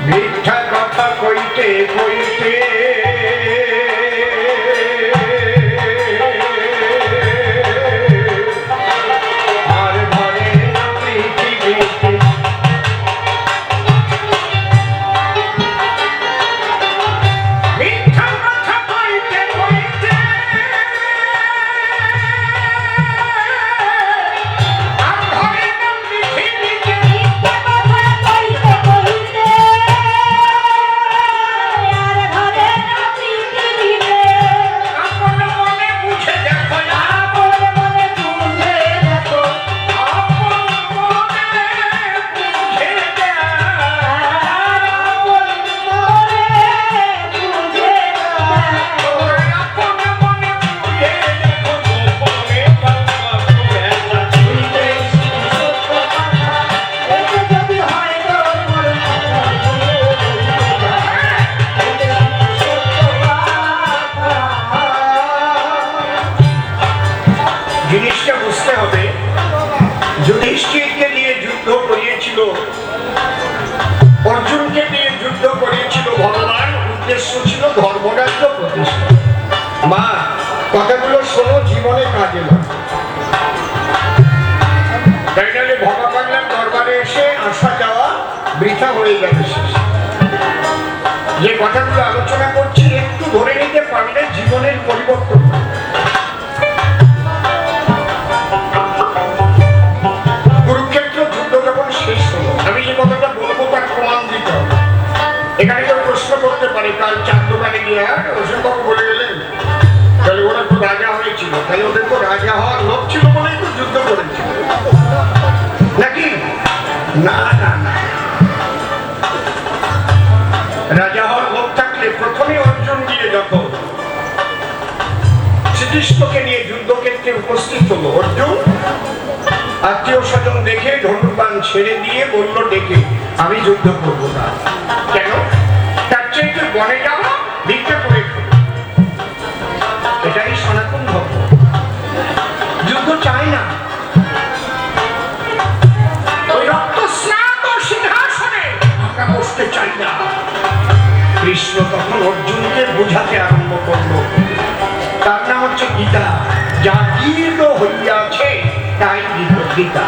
মিথ্যা কথা কইতে কইতে আর ধরে না পৃথিবীতে। মিথ্যা কথা কইতে কইতে আর ধরে না পৃথিবীতে। জিনিসটা বুঝতে হবে, যুধিষ্ঠিরকে নিয়ে যুদ্ধ করিয়েছিল, অর্জুনকে নিয়ে যুদ্ধ করিয়েছিল ভগবান। উদ্দেশ্য ছিল ধর্মরাজ্য প্রতিষ্ঠা। মা, কথাগুলো শোনো, জীবনে কাজে লাগে। তাই নাহলে ভগবানের দরবারে এসে আসা যাওয়া বৃথা হয়ে যাবে শেষ। যে কথাগুলো আলোচনা করছি একটু ধরে নিতে পারলে জীবনের পরিবর্তন। আমি যে কথাটা বলবো তার প্রমাণ দিতে হবে। এখানে কেউ প্রশ্ন করতে পারে, কাল চার দোকানে গিয়ে ওসব বাবু বলে গেলেন তাহলে ওরা তো রাজা হয়েছিল, তাহলে ওদের তো রাজা হওয়ার লোক ছিল বলেই তো যুদ্ধ করেছিল নাকি? না না না, রাজা হওয়ার লোক থাকলে প্রথমে অর্জুন গিয়ে যখন শ্রীকৃষ্ণকে নিয়ে যুদ্ধক্ষেত্রে উপস্থিত হলো, অর্জুন আত্মীয় স্বজন দেখে ধনুর্বাণ ছেড়ে দিয়ে বলল ডেকে, আমি যুদ্ধ করবো না। কেন? তার চাইতে বনে যাওয়া, ভিক্ষা করে এটাই সনাতন ধর্ম। যুদ্ধ চাই না। ওই রক্তস্নাত সিংহাসনে আমরা বসতে চাই না। কৃষ্ণ তখন অর্জুনকে বোঝাতে আরম্ভ করলো, তার নাম হচ্ছে গীতা। যা গীত হইয়াছে তাই গীতা।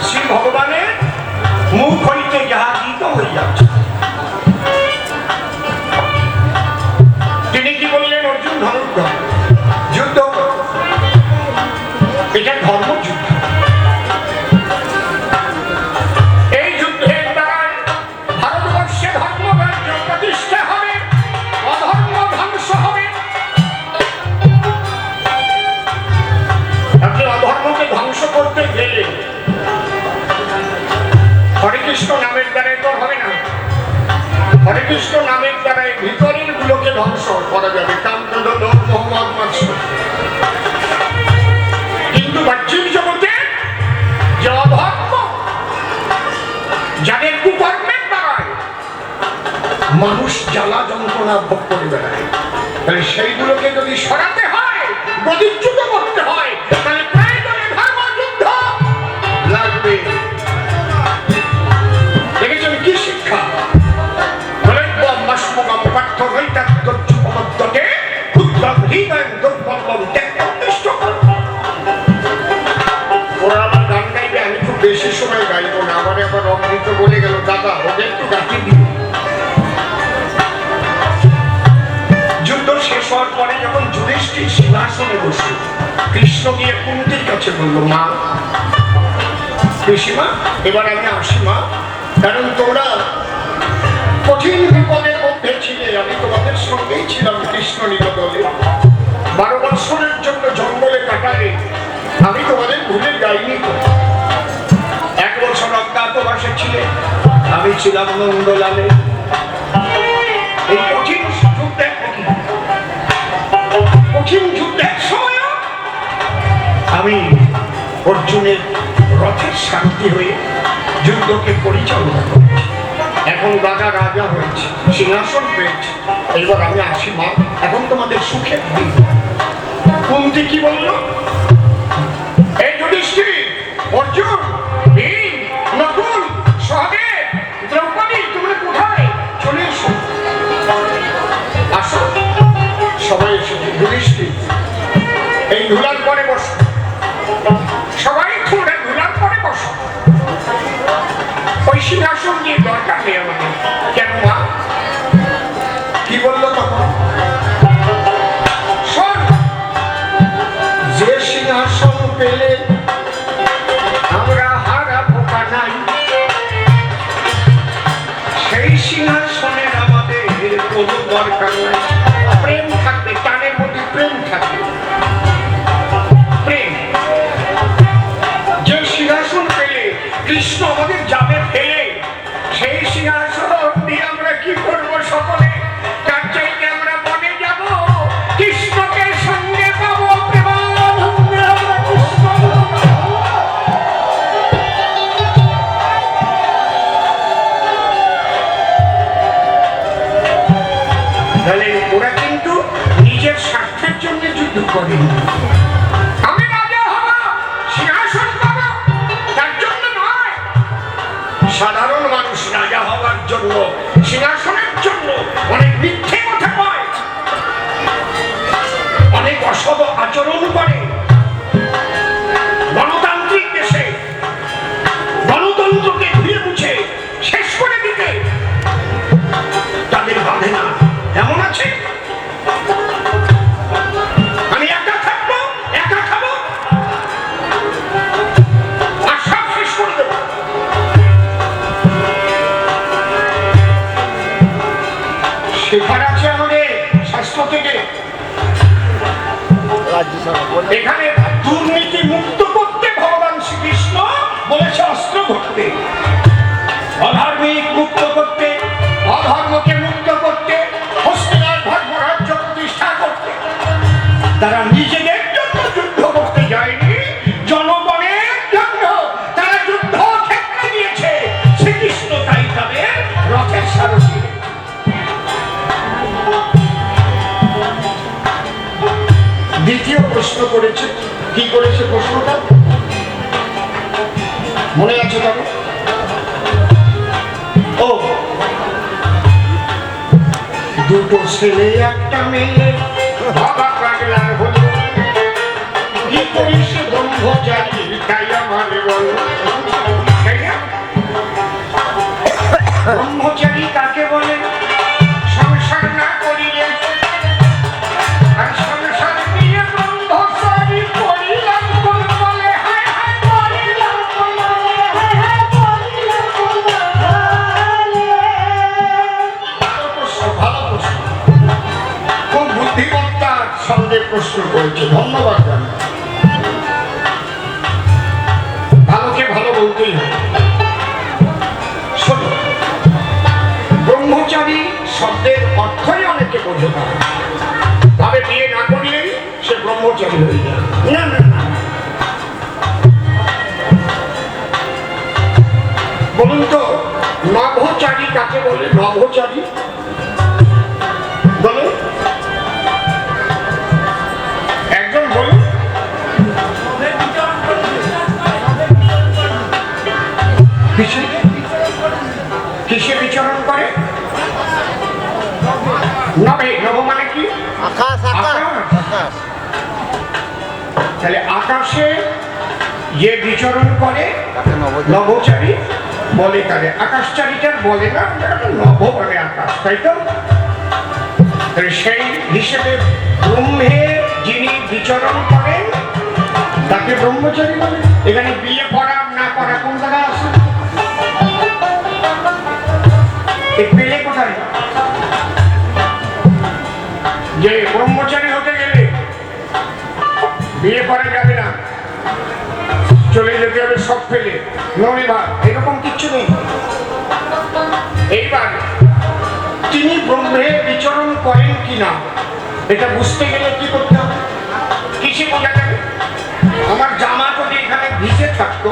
শ্রী ভগবানের মুখ হইতে যাহা গীত হইয়াছে। তিনি কি বললেন? অর্জুন ধনুর্ধর, যুদ্ধ। এটা ধর্মযুদ্ধ। এই যুদ্ধের দ্বারা ভারতবর্ষে ধর্মরাজ্য প্রতিষ্ঠা হবে, অধর্ম ধ্বংস হবে। আপনি অধর্মকে ধ্বংস করতে গেলে হরে কৃষ্ণ নামের দ্বারাই তো হবে না। হরে কৃষ্ণ নামের দ্বারাই ভিতরের গুলোকে ধ্বংস করা যাবে, কামক্রোধ লোভ মোহ মদ মাৎসর্য। কিন্তু বাহ্যিক জগতে যে অধর্ম, যাদের কুকর্মের দ্বারায় মানুষ জ্বালা যন্ত্রণা ভোগ করে বেড়ায়, তাহলে সেইগুলোকে যদি সরাতে হয়, প্রতিচ্যুত করতে হয়, তাহলে প্রয়োজনে ধর্মযুদ্ধ লাগবে। দেখেছেন কি শিক্ষা? ওরা আবার গান গাইবে, আমি খুব বেশি সময় গাইবো না। আমার আবার অমৃত বলে গেল, দাদা ওদের একটু গাঁথি দিব। যুদ্ধ শেষ হওয়ার পরে যখন যুধিষ্ঠির সিংহাসনে বসল, কৃষ্ণ গিয়ে কুন্তির কাছে বলল, মা, পিসিমা, এবার আমি আসি মা, কারণ তোমরা কঠিন বিপদের মধ্যে ছিলে, আমি তোমাদের সঙ্গেই ছিলাম কৃষ্ণ নিরদলে। 12 বৎসরের জন্য জঙ্গলে কাটালে, আমি তোমাদের ভুলে যাইনি। 1 বছর অজ্ঞাতবাসে ছিলে, আমি ছিলাম নন্দলালে। এই কঠিন যুদ্ধের সময় আমি অর্জুনের রথের সারথি হয়ে যুদ্ধকে পরিচালনা করেছি। এখন দাদা রাজা হয়েছে, সিংহাসন পেয়েছে, এবার আমি আসি মা, এখন তোমাদের সুখের দিন। কুন্তি কি বলল? এই যুধিষ্ঠির, অর্জুন, ভীম, নকুল, সহদেব সিংহাসন নিয়ে দরকার নেই আমাদের। কেন মা? কি বললো তখন? শোন, যে সিংহাসন পেলে আমরা হারাবো নাই, সেই সিংহাসনের আমাদের কোনো দরকার নাই। প্রেম থাকবে, টানের মধ্যে প্রেম থাকবে। প্রেম, যে সিংহাসন পেলে কৃষ্ণ আমাদের যাবে ফেলে, সেই সিংহাসন দিয়ে আমরা কি করবো সকলে? তার চাইতে আমরা বনে যাব, কৃষ্ণকে সঙ্গে পাবো, প্রেমানন্দে আমরা কৃষ্ণ। তাহলে ওরা কিন্তু নিজের স্বার্থের জন্য যুদ্ধ করেনি। আমি রাজা হব, সিংহাসন পাবো, তার জন্য নয়। সাধারণ মানুষ রাজা হওয়ার জন্য, সিংহাসনের জন্য অনেক মিথ্যে কথা কয়, অনেক অসৎ আচরণ করে। গণতান্ত্রিক দেশে গণতন্ত্রকে ধুয়ে মুছে শেষ করে দিতে তাদের বাধে না, এমন আছে। আমি একা থাকবো, একা খাবো, আর সব শেষ করে দেবো। শেখার আছে আমাদের শাস্ত্র থেকে। এখানে দুর্নীতি মুক্ত করতে ভগবান শ্রীকৃষ্ণ বলেছে অস্ত্র ধরতে, অধার্মিক মুক্ত করতে, অধর্মকে মুক্ত করতে, হস্তিনার ধর্মরাজ্য প্রতিষ্ঠা করতে। তারা নিজেদের জন্য যুদ্ধ করতে যায়নি, জনগণের জন্য তারা যুদ্ধ ক্ষেত্রে দিয়েছে। শ্রীকৃষ্ণ তাই তাদের রথের সারথি। দ্বিতীয় প্রশ্ন করেছে, কি করেছে প্রশ্নটা মনে আছে তবে? ও, দুটো ছেলে একটা মেয়ে বাবা পাগলার হলো, কি করিস ব্রহ্মচারী তাই আমার বল। ব্রহ্মচারী কাকে বলে? সংসার না করিলে, আর সংসার নিয়ে ব্রহ্মচারী করিলাম কোন বলে। হায় হায় করিলাম কোন বলে, হায় হায় করিলাম কোন বলে। ভালো প্রশ্ন, ভালো প্রশ্ন, খুব বুদ্ধিমত্তার সঙ্গে প্রশ্ন করেছে, ধন্যবাদ জানাই। ভালোকে ভালো বলতেই হবে। শোনো, ব্রহ্মচারী শব্দের অর্থই অনেকে বোঝে না, ভাবে বিয়ে না করলেই সে ব্রহ্মচারী হয়ে যায়। না না না, বলুন তো নভোচারী কাকে বলে? নভোচারী বলে একজন বলুন। কিসে বিচরণ করে? নভে, নভ মানে কি? আকাশ, আকাশ, আকাশ। তাহলে আকাশে যে বিচরণ করে নভোচারী বলে। তাহলে আকাশচারীটার বলে না, নভ মানে আকাশ, তাই তো? সেই হিসেবে ব্রহ্মে যিনি বিচরণ করেন তাকে ব্রহ্মচারী বলে। এখানে বিয়ে করা না করা কোন জায়গায় আছে? পেলে কোথায়? যে ব্রহ্মচারী হতে গেলে বিয়ে করা যাবে না, চলে যেতে হবে সব ফেলে, ননিভাব, এরকম কিচ্ছু নেই। এইবার তিনি ব্রহ্মে বিচরণ করেন কিনা এটা বুঝতে গেলে কি করতে হবে? কিসে বোঝা যাবে? আমার জামা যদি এখানে ভিজে থাকতো,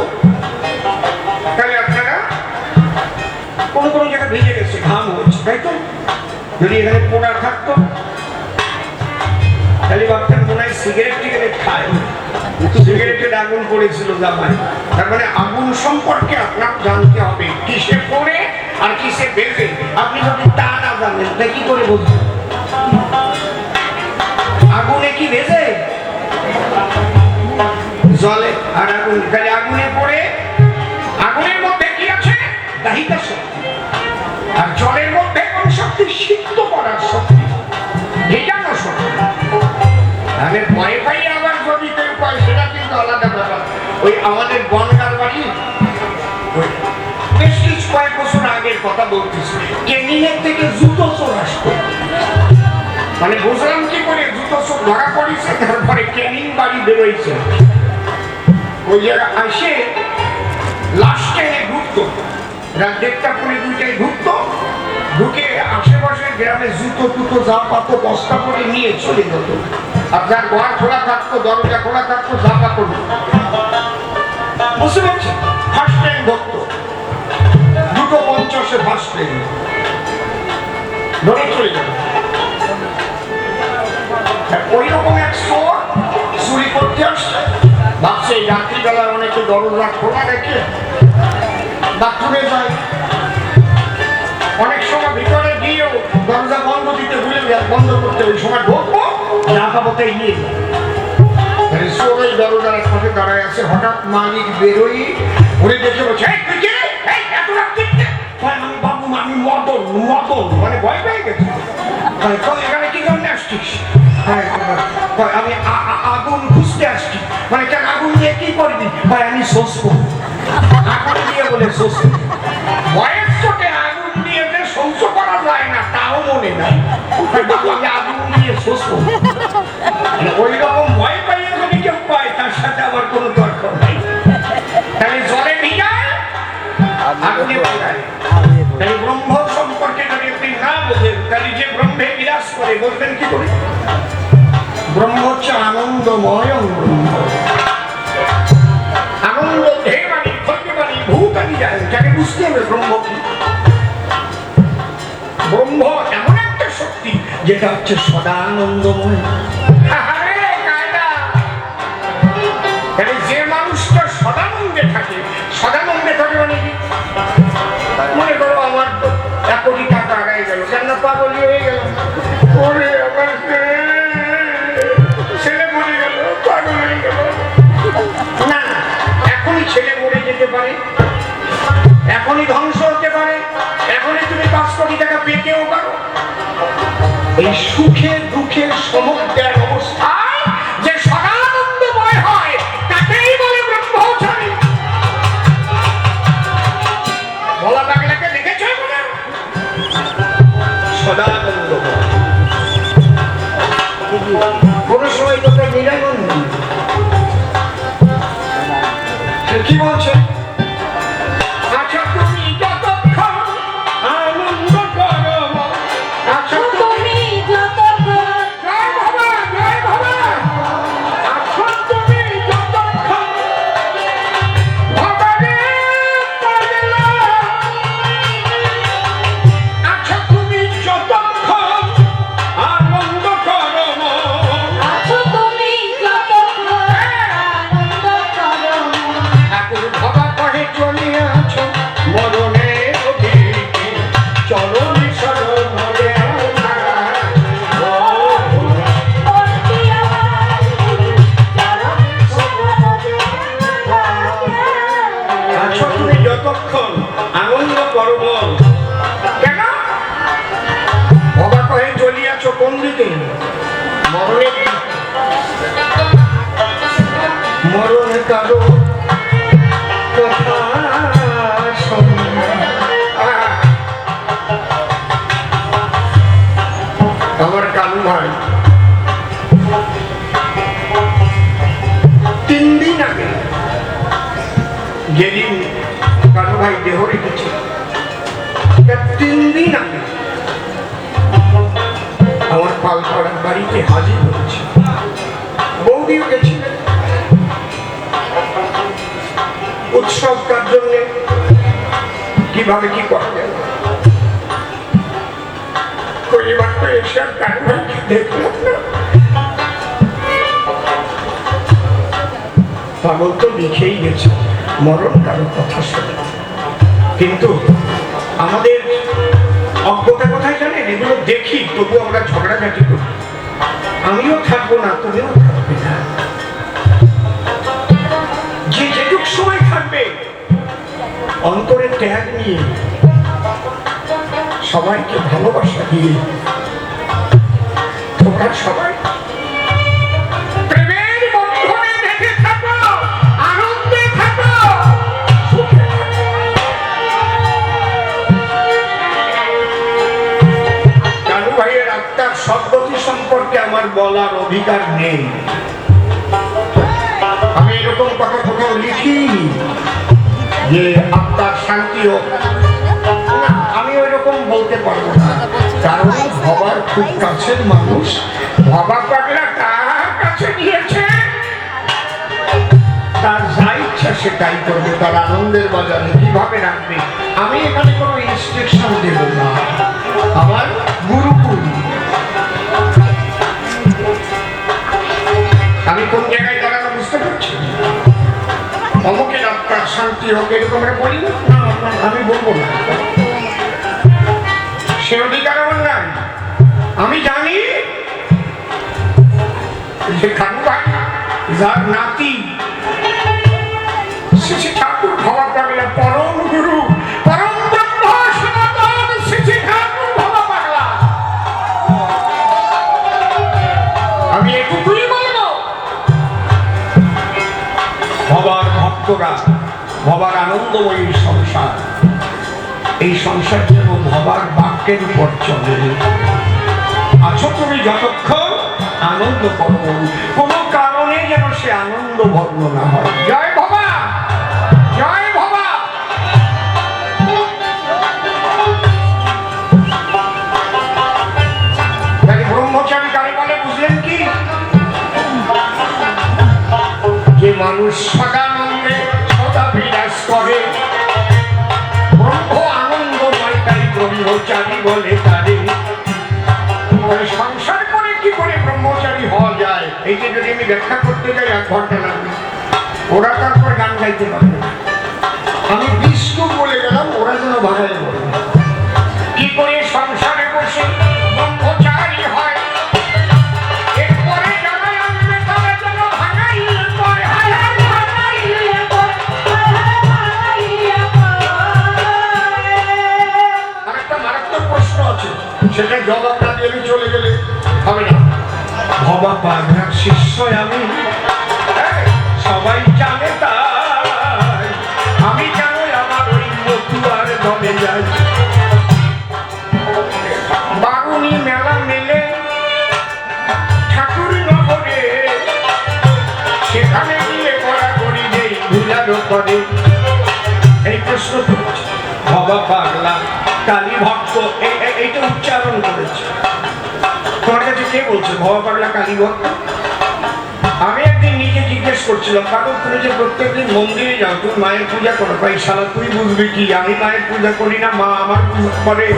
তাহলে আপনারা কোনো কোনো জায়গায় ভিজে গেছে, ঘাম হচ্ছে, তাই তো? যদি এখানে পোড়া থাকতো তাহলে ভাবতেন মনে হয় সিগারেট টিগারেট খায়, সিগারেটের আগুন পড়েছিল জামায়। তার মানে আগুন সম্পর্কে আপনার জানতে হবে কিসে পড়ে আর কিসে বেঁধে। আপনি যদি তা না জানেন তা কি করে বুঝবেন? আগুনে কি ভেজে? জলে। আর আগুন, তাহলে আগুনে পড়ে আগুনের মধ্যে কি আছে? দাহিকা ওই আমাদের বনগার বাড়ি ওই বেশ কিছু কয়েক বছর আগের কথা বলতেছি, কেনিংয়ের থেকে জুতো চোর আসতো। মানে বুঝলাম কি করে জুতো চোর ধরা পড়েছে, তারপরে কেনিং বাড়ি বেরোইছে। ওই জায়গা আসে লাস্টে ঢুকতো, রাত 1:30-2টায় ঢুকতো, ঢুকে আশেপাশের গ্রামে জুতো টুতো যা পাতো বস্তা করে নিয়ে চলে যেত। আর যার ঘর খোলা থাকতো, দরজা খোলা থাকতো, যা পাতো বুঝতে পারছি। ফার্স্ট টাইম ঢুকতো, 2:50 ফার্স্ট টাইম ধরে চলে যেত। ওই রকম এক চোর চুরি করতে আসছে, ভাবছে রাত্রিবেলা অনেকে দরজা খোলা রেখে বাথরুমে যায়, অনেক সময় ভিতরে গিয়েও দরজা বন্ধ দিতে ভুলে বন্ধ করতে, ওই সময় ঢুকবো যা পাবো তাই নিয়ে চোর ওই দরজার এক পাশে দাঁড়ায় আছে। হঠাৎ মালিক বেরোই উড়ে দেখে বলছে, আমি বাবু আমি মদন মদন, মানে ভয় পেয়ে গেছে। এখানে কি জন্য আসছিস? আমি আগুন খুঁজতে আসছি। মানে কেন আগুন দিয়ে কি করবি? ভাই আমি শোষ করবো। আগুন দিয়ে বলে শোষ করবি? বয়স চোটে আগুন দিয়ে যে শৌচ করা যায় না তাও মনে নাই, আগুন দিয়ে শোষ করবো। ওই রকম ভয় পাইয়ে যদি কেউ পায় তার সাথে আবার কোনো দরকার নেই। তাহলে জলে ভিজায় আগুনে পোড়ায়। তাই ব্রহ্ম সম্পর্কে যদি আপনি না বোঝেন, তাহলে যে ব্রহ্মে বিরাজ করে বলবেন কি করে? ব্রহ্ম হচ্ছে আনন্দময় ব্রহ্ম, আনন্দ দেহবাণী ভক্তিবাণী ভূতানি যায়, যাকে বুঝতে হবে ব্রহ্ম কি। ব্রহ্ম এমন একটা শক্তি যেটা হচ্ছে সদা আনন্দময়। যে মানুষটা সদানন্দে থাকে, সদানন্দে থাকে মানে কি? মনে করো আমার 1 কোটি টাকা আগায় গেল, কেন পাগলি হয়ে গেল, ওরে আমার ছেলে মরে গেল, পাগল হয়ে গেল। না, এখনই ছেলে মরে যেতে পারে, এখনই ধ্বংস হতে পারে, এখনই তুমি 5 কোটি টাকা পেতেও পারো। এই সুখে দুঃখে সমুদ্রের অবস্থায় যে সদানন্দময় হয় তাকেই বলে ব্রহ্মচারী। বলা পাগলাকে দেখেছ বলে সদানন্দময়, কোন সময় তোকে নিরানন্দ। কি বলছে? আচ্ছা তুমি যতক্ষণ আনন্দ করো, আচ্ছা তুমি যতক্ষণ, জয় বাবা জয় বাবা, আচ্ছা তুমি যতক্ষণ ভগবানে পাগলা, আচ্ছা তুমি যতক্ষণ আনন্দ করো, আছো তুমি যতক্ষণ আনন্দ করো, ঠাকুর ভবা কহে চলে আছো মরণে অধিকে, চলো নিঃসরণ হয়ে মনটি আমার চরণ সরণে লাগে। আচ্ছা তুমি যতক্ষণ আনন্দ করব। কেন ভবা কহে চলিয়াছ কোন দিকে? মরণে। মরণে কারো কথা শোন। আমার কালু ভাই 3 দিন আগে যেদিন কালু ভাই দেহ রেখেছে, 3 দিন আগে আমার পালপাড়ার বাড়িতে হাজির হয়েছে। বৌদিও গেছিলেন উৎসবটার জন্য, কিভাবে কি করা যায়। পরিবার তো এসে আর কালু ভাইকে দেখলাম না। পাগল তো লিখেই গেছে মরণ কারো কথা শোনে, কিন্তু আমাদের অজ্ঞতা কোথায় জানেন? এগুলো দেখি তবু আমরা ঝগড়াঝাটি করি। আমিও থাকবো না, তুমিও থাকবে না। যে যেটুক সময় থাকবে অন্তরে ত্যাগ নিয়ে, সবাইকে ভালোবাসা দিয়ে, তোমরা সবাই প্রেমের বন্ধনে বেঁধে থাকো, আনন্দে অধিকার নেই। আমি এরকম কথা কোথাও লিখিনি যে আত্মার শান্তি হোক, না, আমি ওই রকম বলতে পারবো না, কারণ ভবার খুব কাছের মানুষ। ভবা পাগলা তার কাছে গিয়েছে, তার যা ইচ্ছা সে তাই করবে, তার আনন্দের বাজারে কিভাবে রাখবে আমি এখানে কোনো ইনস্ট্রাকশন দেব না, আমার গুরুকুল। আমি কোন জায়গায় দাঁড়ানো বুঝতে পারছি, অমুকের আত্মার শান্তি হোক এরকম বলি না, আমি বলবো না, সে অধিকার আমার নাই। আমি জানি যে খানু ভাই যার নাতি শ্রী ঠাকুর ভবা পাগলা পরম গুরু পরম ব্রহ্ম সনাতন শ্রী ঠাকুর ভবা পাগলা, আমি এটুকুই বলবো, ভবার ভক্তরা, ভবার আনন্দময়ী সংসার, এই সংসার যেন ভবার বাক্যের উপর চলে। আছো তুমি যতক্ষণ আনন্দ করো, কোনো কারণে যেন সে আনন্দ ভগ্ন না হয়। জয় ভবা, জয় ভবা। ব্রহ্মচারী কারে বলে বুঝলেন কি? যে মানুষ সদানন্দে সদা বিরাজ করে, ব্রহ্ম আনন্দময়, তাই ব্রহ্মচারী বলে তারে। সংসার করে কি করে ব্রহ্মচারী হওয়া যায়, এই যে যদি আমি ব্যাখ্যা করতে যাই 1 ঘন্টা লাগবে, ওরা তারপর গান গাইতে পারবে না। আমি বিষ্ণু বলে গেলাম, ওরা যেন ভাঙায় বলে কি করে সংসারে বসে ব্রহ্মচারী হয়, এরপরে যারা আনবে তারা যেন ভাঙাই করে। আরেকটা মারাত্মক প্রশ্ন আছে, সেটা জবাব না দিয়ে আমি চলে গেলে হবে না। ভবা পাগলার শিষ্য আমি, সবাই জানে তাই, আমি জানো আমার ওই মতুয়ার দলে যাই। বারুণী মেলা মেলে ঠাকুর নগরে, সেখানে গিয়ে গড়াগড়ি নেই ভুলারও করে। এই প্রশ্ন করছে ভবা পাগলা কালী ভক্ত, এইটা উচ্চারণ করেছে। তোমার কাছে কে বলছে ভবা পাগলা কালী ভক্ত? আমি একদিন নিজে জিজ্ঞেস করছিলাম, কারণ তুমি যে প্রত্যেকদিন মন্দিরে যাও, তুমি মায়ের পূজা করো, ভাই শালা তুই বুঝবি কি, আমি মায়ের পূজা করি না, মা আমার করে।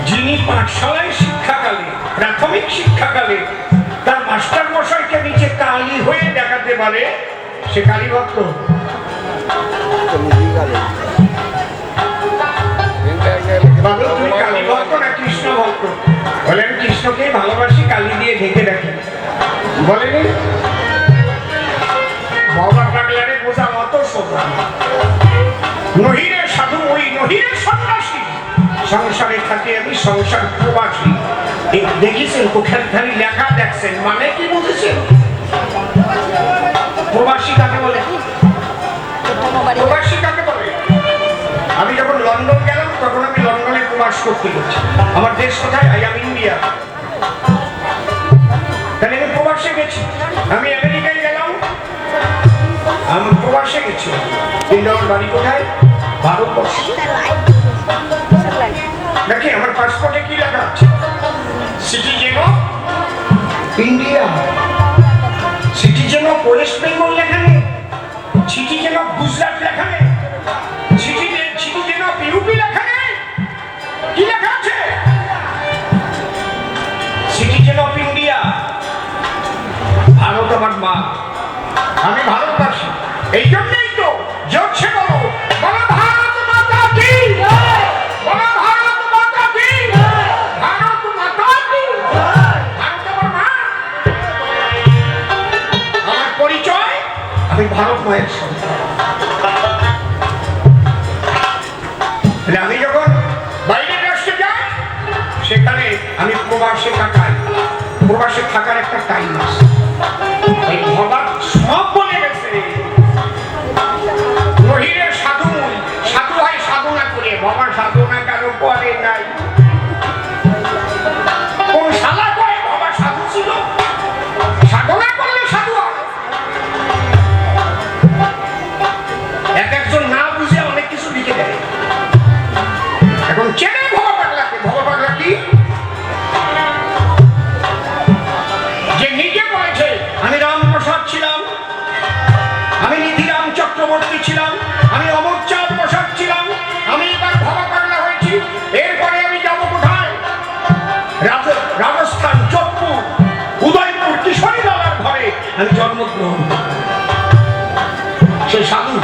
যিনি পাঠশালায় শিক্ষাকালে, প্রাথমিক শিক্ষাকালে তার মাস্টার মশাইকে নিচে কালী হয়ে দেখাতে পারে, সে কালী ভক্ত। তুমি কালী ভক্ত না কৃষ্ণ ভক্ত? বলেন কৃষ্ণকে ভালোবাসি, কালী দিয়ে ঢেকে রাখি, বলেনি? ভবা পাগলারে বোঝা অত সোজা। নহিরে সাধু ওই নহিরে সন্ন্যাসী, সংসারে থাকে আমি সংসার প্রবাসী। দেখেছেন কোখানখানি লেখা দেখছেন, মানে কি বুঝেছেন? প্রবাসী কাকে বলে? প্রবাসী কাকে বলে? আমি যখন লন্ডন গেলাম তখন আমি লন্ডনে প্রবাস করতে গেছি। আমার দেশ কোথায়? I am India. তাহলে আমি প্রবাসে গেছি। আমি আমেরিকায় গেলাম, আমি প্রবাসে গেছি। কিন্তু আমার বাড়ি কোথায়? ভারতবর্ষ। দেখি আমার পাসপোর্টে কি লেখা আছে? Citizen of India. Citizen of West Bengal লেখা নেই, সিটিজেন অফ গুজরাট লেখা নেই, সিটিজেন অফ ইউপি লেখা নেই। কি লেখা আছে? Citizen of India. ভারত আমার মা, আমি ভারতবাসী। এই জন্যই তো জোরছে বলো, বলো ভারত মাতা কি, বলো ভারত মাতা কি, ভারত মাতা কি। ভারত আমার মা, আমার পরিচয়, আমি ভারত মায়ের সন্তান। আমি যখন বাইরের রাষ্ট্রে যাই, সেখানে আমি প্রবাসে কাটাই। প্রবাসে থাকার একটা টাইম আছে, এই ভবা সব বলে গেছে। চক্রবর্তী ছিলাম, আমি অমরচাঁদ বসাক ছিলাম, আমি এবার ভবা পাগলা হয়েছি। এরপরে আমি যাবো কোথায়? রাজস্থান, যোধপুর, উদয়পুর, কিশোরী লালার ঘরে আমি জন্মগ্রহণ করব। সে সাধু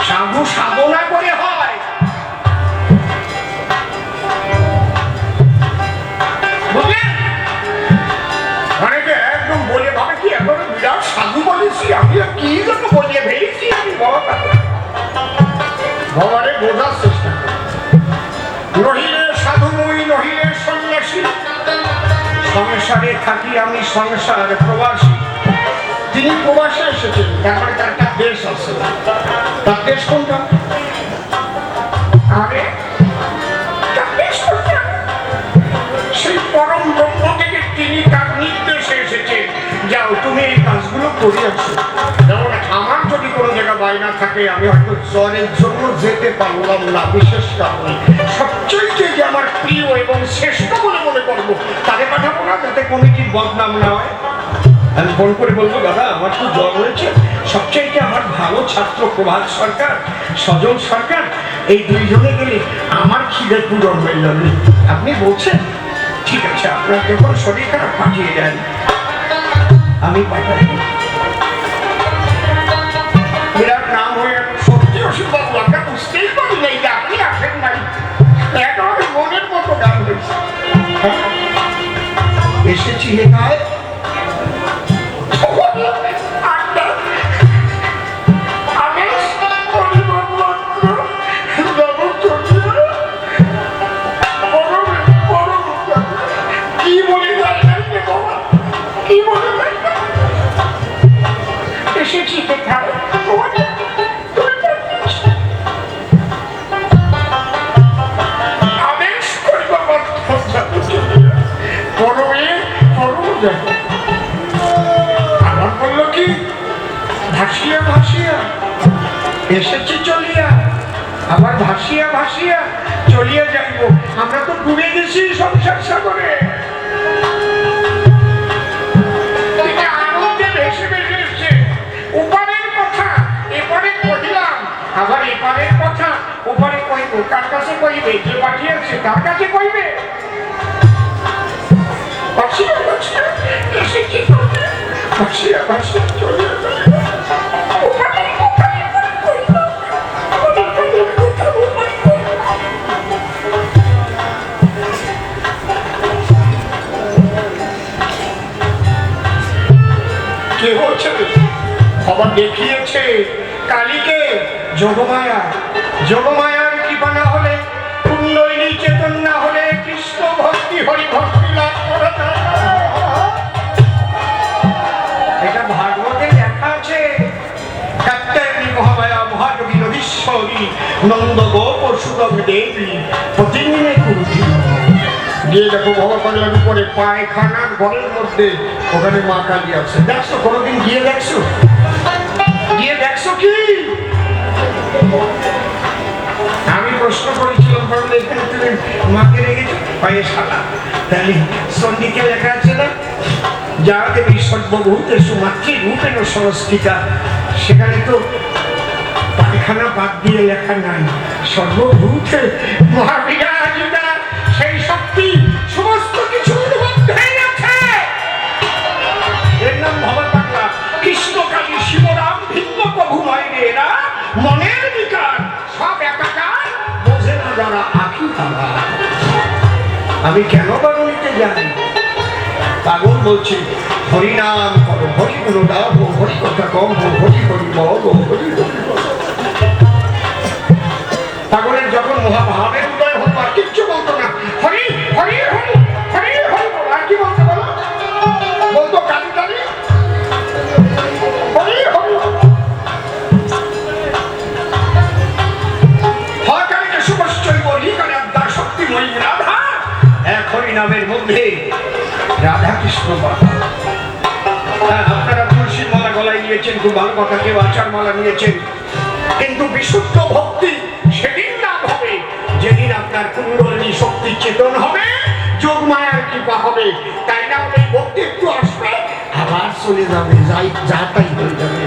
সাধু সাধনা করে হয়। বুঝলেন? অনেকে একদম বলে ভাবে কি এখন বিরাট সাধু বলেছি, আমি কি জন্য বলিয়ে ফেলেছি আমি ভগবানের বোঝার চেষ্টা করি। নহিলে সাধুময়ী নহিলে সন্ন্যাসী, সংসারে থাকি আমি সংসার প্রবাসী। তিনি প্রবাসে এসেছেন, তারপরে তার একটা দেশ আছে। তার দেশ কোনটা? আরে তার দেশ কোনটা? সেই পরম ব্রহ্ম থেকে তিনি তার নির্দেশে এসেছেন, যাও তুমি এই কাজগুলো করে আসো। যেমন আমার যদি কোনো জায়গা বায়না থাকে, আমি হয়তো জ্বরের জন্য যেতে পারলাম না বিশেষ কারণে, সবচেয়ে যে আমার প্রিয় এবং শ্রেষ্ঠ বলে মনে করবো তাদের পাঠাবো না, যাতে কমিটির বদনাম না হয়। আমি ফোন করে বলবো, দাদা আমার তো জ্বর হয়েছে, সবচেয়ে আমার ভালো ছাত্র প্রভাত সরকার, সজল সরকার, এই দুইজনে গেলে আমার খিদে পূরণ হয়ে যাবে। আপনি বলছেন ঠিক আছে, আপনার যখন শরীর খারাপ পাঠিয়ে দেন, আমি পাঠাই। বিরাট নাম হয়ে গেল। সত্যি অসুবিধা দরকার বুঝতেই পারি নাই যে আপনি আসেন নাই। একেবারে মনের মতো গান হয়েছে। এসেছি হেকায় আমার বললো কি ভাসিয়া ভাসিয়া এসেছি চলিয়া, আবার ভাসিয়া ভাসিয়া চলিয়া যাইব। আমরা তো ডুবে গেছি সংসার সাগরে। আনন্দে ভেসে ভেসে এসছে। ওপারের কথা এপারে কহিলাম, আবার এপারের কথা ওপারে কইব। কার কাছে কইবে? যে পাঠিয়েছে তার কাছে কইবে। ভাসিয়া ভাসিয়া এসেছি, ভাসিয়া ভাসিয়া চলিয়া যাইব। কে হচ্ছে? খবর দেখিয়েছে কালীকে যোগমায়া। যোগমায়ার কৃপা না হলে, কুণ্ডলিনী চেতন না হলে কৃষ্ণ ভক্তি হরি ভক্তি লাভ করা যায় না। এটা ভাগবতে লেখা আছে। কাত্যায়নী মহামায়া মহাযোগী নদীশ্বরী নন্দ গোপ সুগম দেবী প্রতিদিনে কুরুতি। গিয়ে দেখো ভগবানের উপরে পায়খানার ঘরের মধ্যে ওখানে মা কালী আছে। দেখছো? কোনোদিন গিয়ে দেখছো? গিয়ে দেখছো কি? আমি প্রশ্ন করেছিলাম, বললে এখানে তুমি মাকে রেখেছো পায়ে শালা। তাহলে সন্ধিকে লেখা আছে না, যা দেবী সর্বভূতে সুমাতৃ রূপেণ সংস্থিতা। সেখানে তো পায়খানা বাদ দিয়ে লেখা নাই, সর্বভূতে মহাবিরাজিতা সেই শক্তি সমস্ত কিছুর মধ্যেই আছে। এর নাম ভবা পাগলা। কৃষ্ণ কালী শিবরাম ভিন্ন প্রভু মায়েরা, এরা মনের বিকার সব একাকার, বোঝে না যারা আঁখি তারা। আমি কেন বারণীতে যাই? পাগল বলছি হরিনাম করো, হরি গুরু দাও, হরি কথা কম, হরি হরি বল, হরি হরি বল। পাগলের যখন মহাভাবের উদয় হতো আর কিচ্ছু বলতো না, হরি হরি হরি হরি হরি বল। আর কি বলতে বলো? বলতো কালী কালী হরি হরি। হকারীকে সুবশ্চই বলি কারণ আদ্যা শক্তিময়ী রাধা। এক হরিনামের মধ্যে রাধা কৃষ্ণ বাধা। আপনারা তুলসীর মালা গলায় নিয়েছেন, খুব ভালো কথা। কেউ আচার মালা নিয়েছেন, কিন্তু বিশুদ্ধ ভক্তি সেদিন লাভ হবে যেদিন আপনার কুণ্ডলিনী শক্তি চেতন হবে, যোগমায়ার কৃপা হবে। তাই না হলে ভক্তি একটু আসবে আবার চলে যাবে, যাই যা তাই হয়ে যাবে।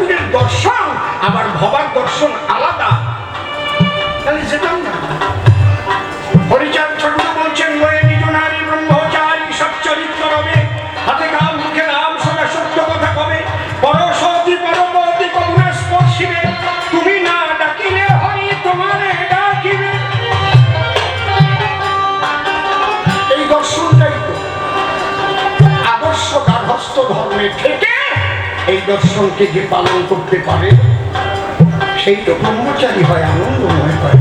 ঠাকুরের দর্শন আবার ভবার দর্শন আলাদা, তাহলে যেতাম না। হরিচাঁদ ঠাকুর বলছেন, লয়ে নিজ নারী ব্রহ্মচারী সচ্চরিত্র রবে, হাতে কাম মুখে নাম সদা সত্য কথা কবে, পরশতি পরমতি কবুনা স্পর্শিবে, তুমি না ডাকিলে হরি তোমারে ডাকিবে। এই দর্শনটাই তো আদর্শ গার্হস্থ্য ধর্মে থেকে এই দর্শনকে যে পালন করতে পারে সেই তো ব্রহ্মচারী হয়, আনন্দময় হয়।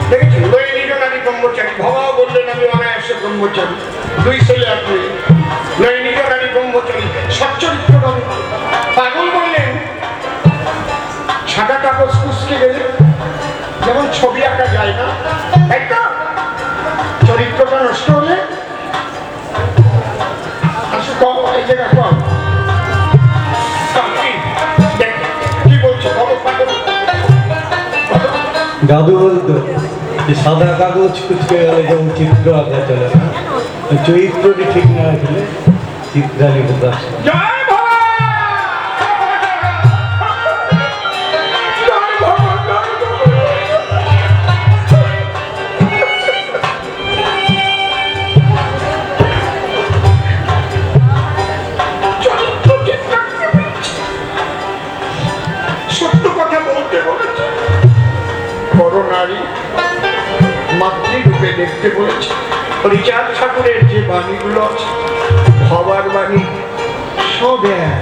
দেখেছেন, লয়ে নিজ নারী ব্রহ্মচারী, ভবাও বললেন আমি অনায়াসে ব্রহ্মচারী, দুই ছেলে এক মেয়ে, লয়ে নিজ নারী ব্রহ্মচারী সচ্চরিত্র রবে। পাগল বললেন, সাদা কাগজ কুচকে গেলে যেমন ছবি আঁকা যায় না, তাই তো চরিত্রটা নষ্ট হলে আসলে কম, এই জায়গা কম। কি বলছো বলো পাগল? দাদু বলতো যে সাদা কাগজ কুচকে গেলে যেমন চিত্র আঁকা চলে না, চরিত্রটি ঠিক না রাখলে চিত্রালি প্রকাশ। জয় ভবা! জয় ভবা, জয় ভবা। চরিত্র ঠিক রাখতে বলেছে। সত্য কথা বলতে বলেছে, বড় নারী মাতৃরূপে দেখতে বলেছে। হরিচাঁদ ঠাকুরের যে বাণীগুলো আছে, ভবার বাণী সব এক।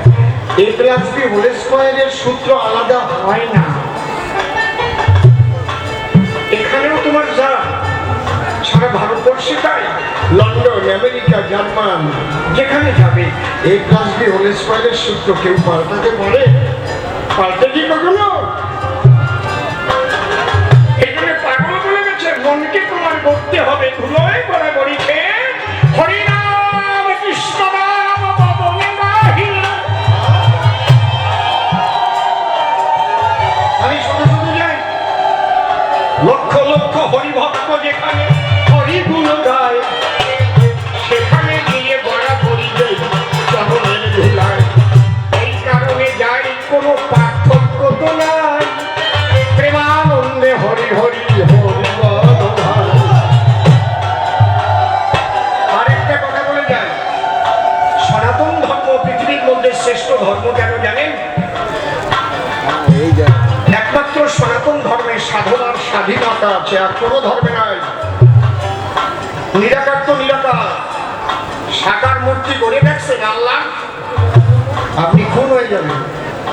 এ প্লাস বি হোল স্কয়ারের সূত্র আলাদা হয় না। এখানেও তোমার যা, সারা ভারতবর্ষে তাই, লন্ডন, আমেরিকা, জার্মান, যেখানে যাবে এ প্লাস বি হোল স্কয়ারের সূত্র কেউ পাল্টাতে পারে? পাল্টে কি কখনো? এই জন্য পাগল বলে গেছে, মনকে তোমার করতে হবে ধুলোয় বরাবরই খেয়ে হরিনাম কৃষ্ণ নাম পবনে বাহির। আমি শুধু শুধু যাই, লক্ষ লক্ষ হরিভক্ত যেখানে হরিগুণ গায়, সেখানে গিয়ে বরাবরই যাই চরণের ধুলায়। এই কারণে যাই, কোনো পার্থক্য তো নাই, প্রেমানন্দে হরি হরি হরি বল ভাই। আরেকটা কথা বলে যায়, সনাতন ধর্ম পৃথিবীর মধ্যে শ্রেষ্ঠ ধর্ম কেন জানেন? এই যে একমাত্র সনাতন ধর্মের সাধনার স্বাধীনতা আছে, আর কোনো ধর্মে নাই। নিরাকার তো নিরাকার, সাকার মূর্তি করে দেখছেন আল্লাহ, আপনি খুন হয়ে যাবেন।